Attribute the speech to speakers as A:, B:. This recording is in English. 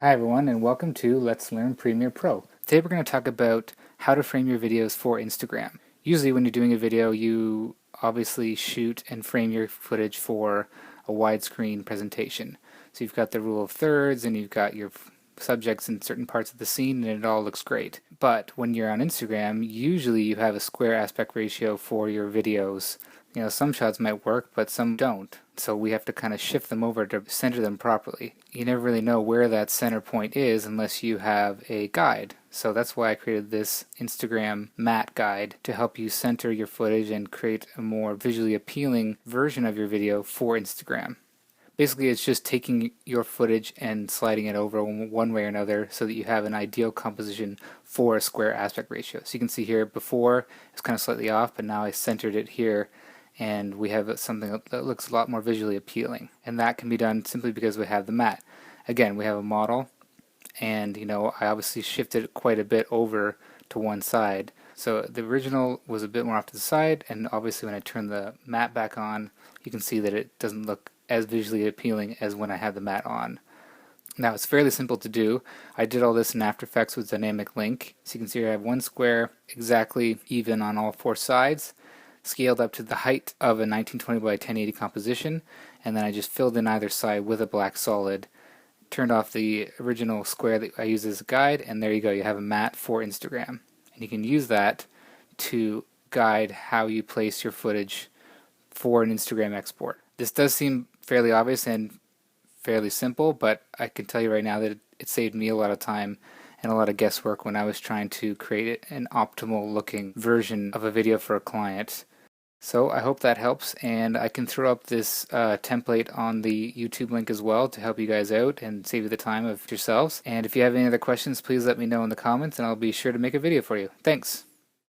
A: Hi everyone, and welcome to Let's Learn Premiere Pro. Today we're going to talk about how to frame your videos for Instagram. Usually when you're doing a video, you obviously shoot and frame your footage for a widescreen presentation. So you've got the rule of thirds and you've got your subjects in certain parts of the scene and it all looks great. But when you're on Instagram, usually you have a square aspect ratio for your videos. You know, some shots might work, but some don't. So we have to kind of shift them over to center them properly. You never really know where that center point is unless you have a guide. So that's why I created this Instagram matte guide to help you center your footage and create a more visually appealing version of your video for Instagram. Basically, it's just taking your footage and sliding it over one way or another so that you have an ideal composition for a square aspect ratio. So you can see here before it's kind of slightly off, but now I centered it here and we have something that looks a lot more visually appealing. And that can be done simply because we have the matte. Again, we have a model, and I obviously shifted quite a bit over to one side. So the original was a bit more off to the side, and obviously when I turn the matte back on, you can see that it doesn't look as visually appealing as when I had the matte on. Now it's fairly simple to do. I did all this in After Effects with Dynamic Link. So you can see here I have one square exactly even on all four sides, scaled up to the height of a 1920 by 1080 composition, and then I just filled in either side with a black solid, turned off the original square that I used as a guide, and there you go, you have a matte for Instagram. And you can use that to guide how you place your footage for an Instagram export. This does seem fairly obvious and fairly simple, but I can tell you right now that it saved me a lot of time and a lot of guesswork when I was trying to create an optimal looking version of a video for a client. So I hope that helps, and I can throw up this template on the YouTube link as well to help you guys out and save you the time of yourselves. And if you have any other questions, please let me know in the comments and I'll be sure to make a video for you. Thanks!